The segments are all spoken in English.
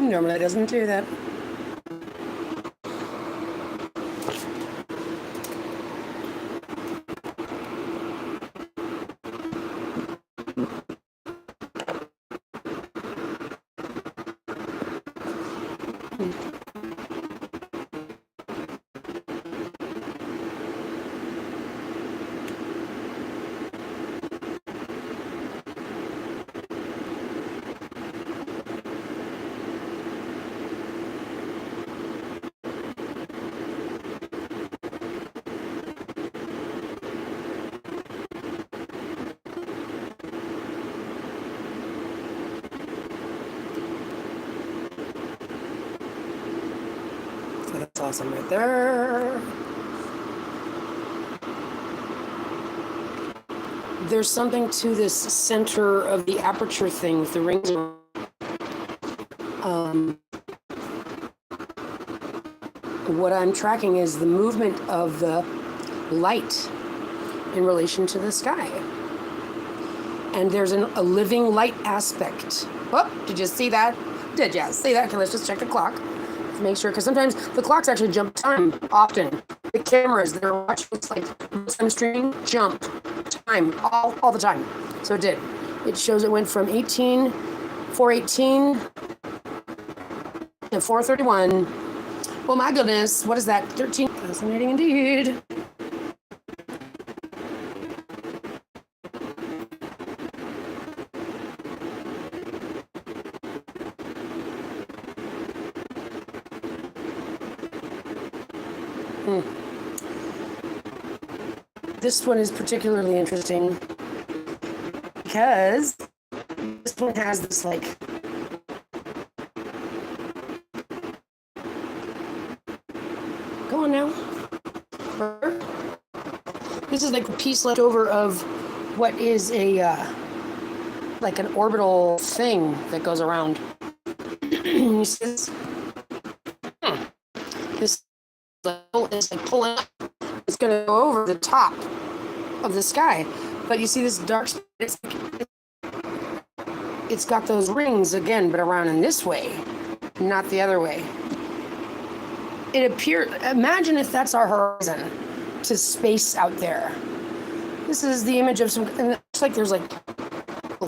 Normally it doesn't do that. So that's awesome right there. There's something to this center of the aperture thing with the rings. What I'm tracking is the movement of the light in relation to the sky. And there's a living light aspect. Oh, did you see that? Did you see that? Okay, let's just check the clock to make sure, because sometimes the clocks actually jump time often. The cameras that are watching this, like sun streaming, jump time all the time. So it did. It shows it went from 418 to 431. Oh my goodness, what is that? 13. Fascinating indeed. This one is particularly interesting because this one has this like go on now. This is like a piece left over of what is a like an orbital thing that goes around. You see this? This level is like pulling up. It's going to go over the top of the sky, but you see this dark space. It's got those rings again, but around in this way, not the other way. It appears, imagine if that's our horizon to space out there. This is the image of some, and it looks like there's like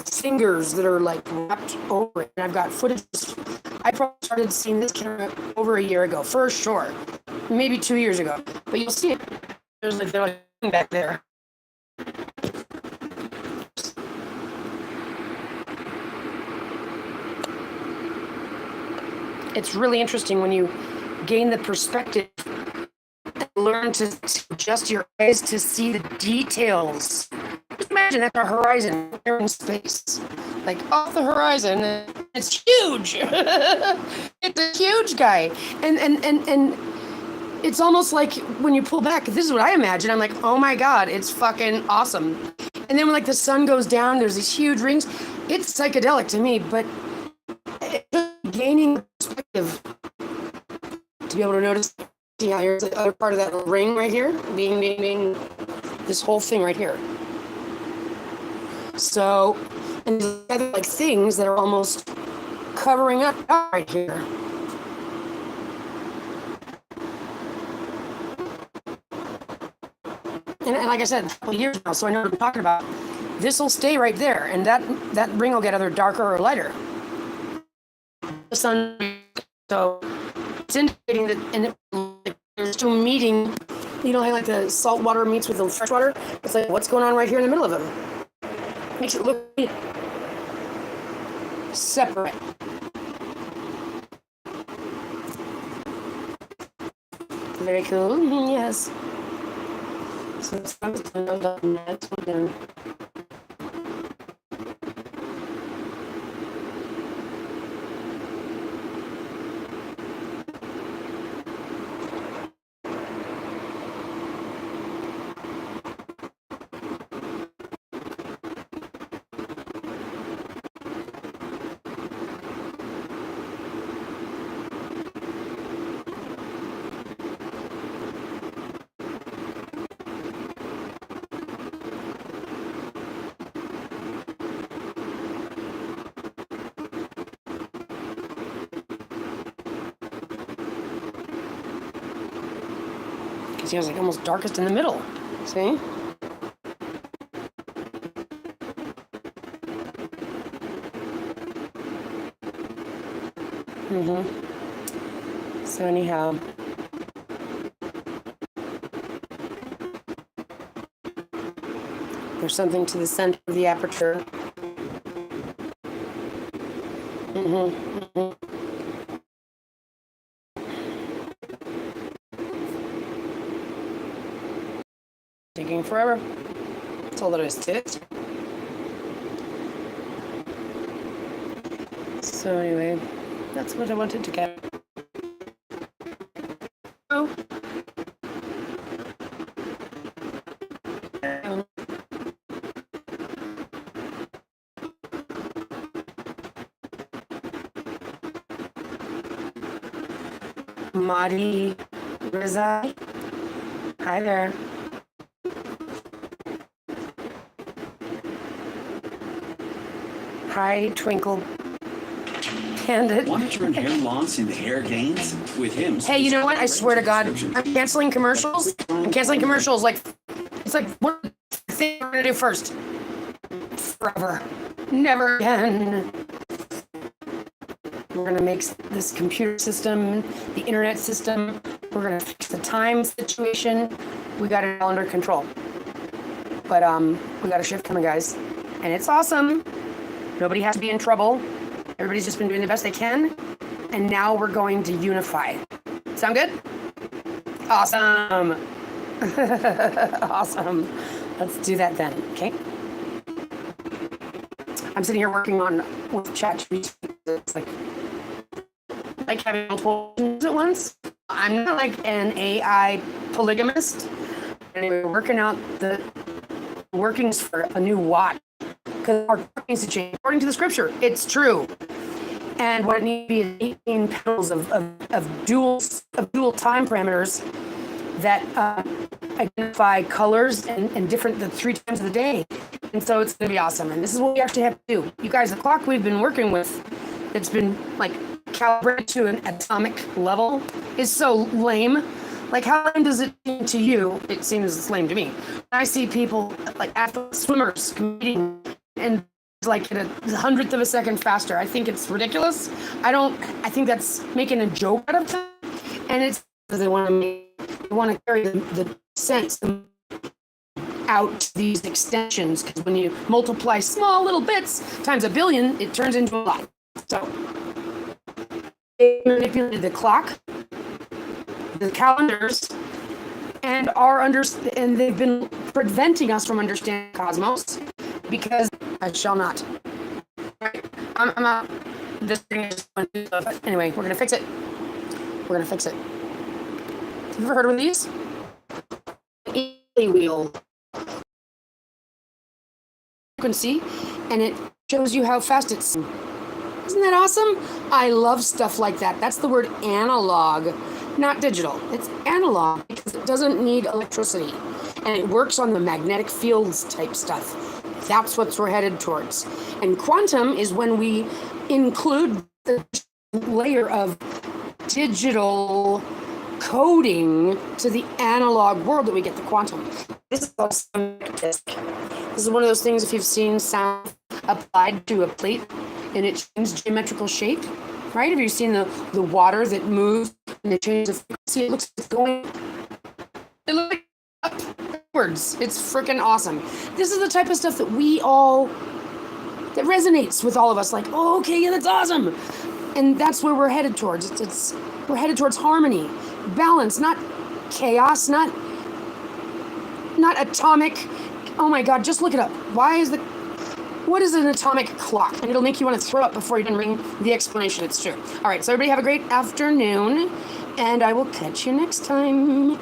fingers that are like wrapped over it. And I've got footage. I probably started seeing this camera over a year ago, for sure. Maybe 2 years ago. But you'll see it. There's like, they're like back there. It's really interesting when you gain the perspective and learn to adjust your eyes to see the details. Just imagine that's our horizon. We're in space. Like off the horizon, it's huge. It's a huge guy. And it's almost like when you pull back, this is what I imagine. I'm like, oh my God, it's fucking awesome. And then when like the sun goes down, there's these huge rings. It's psychedelic to me, but gaining perspective to be able to notice, see how here's the other part of that ring right here, being this whole thing right here. So, and there's other like things that are almost covering up right here. And like I said, a couple years now, so I know what I'm talking about. This will stay right there, and that ring will get either darker or lighter. The sun, so it's indicating that, and there's two meeting. You know how like the salt water meets with the fresh water? It's like what's going on right here in the middle of them. Makes it look separate. Very cool. Yes. So it's next one. See, it was like almost darkest in the middle. See? So anyhow, there's something to the center of the aperture. Taking forever. That's all there is to it. So anyway, that's what I wanted to get. Oh. Mari Rizai. Hi there. Hi, Twinkle Panda. Want to turn hair loss into hair gains with him? Hey, you know what? I swear to God, I'm canceling commercials. I'm canceling commercials. Like, it's like, what thing we're gonna do first? Forever. Never again. We're gonna make this computer system, the internet system, we're gonna fix the time situation. We got it all under control. But we got a shift coming, guys. And it's awesome. Nobody has to be in trouble. Everybody's just been doing the best they can. And now we're going to unify. Sound good? Awesome. Awesome. Let's do that then, okay? I'm sitting here working on with ChatGPT. It's like having multiple at once. I'm not like an AI polygamist. Anyway, we're working out the workings for a new watch. Because our clock needs to change. According to the scripture, it's true. And what it needs to be is 18 pedals of dual time parameters that identify colors and different the 3 times of the day. And so it's going to be awesome. And this is what we actually have to do. You guys, the clock we've been working with that's been like calibrated to an atomic level is so lame. Like, how lame does it seem to you? It seems lame to me. When I see people like athlete swimmers competing and like at a 100th of a second faster, I think it's ridiculous. I think that's making a joke out of it. And it's because they want to carry the sense out to these extensions, because when you multiply small little bits times a billion, it turns into a lot. So they manipulated the clock, the calendars, and and they've been preventing us from understanding the cosmos, because I shall not. I'm out. This thing is anyway, we're gonna fix it. We're gonna fix it. Have you ever heard of these? Wheel. You can see, and it shows you how fast it's. Isn't that awesome? I love stuff like that. That's the word analog, not digital. It's analog because it doesn't need electricity, and it works on the magnetic fields type stuff. That's what we're headed towards. And quantum is when we include the layer of digital coding to the analog world that we get the quantum. This is also this is one of those things, if you've seen sound applied to a plate and it changes geometrical shape, right? Have you seen the water that moves and it changes the frequency? It looks like it's going, it looks like upwards. It's freaking awesome. This is the type of stuff that that resonates with all of us. Like, oh, okay, yeah, that's awesome. And that's where we're headed towards. We're headed towards harmony, balance, not chaos, not atomic. Oh my God, just look it up. What is an atomic clock? And it'll make you want to throw up before you even ring the explanation. It's true. All right, so everybody have a great afternoon, and I will catch you next time.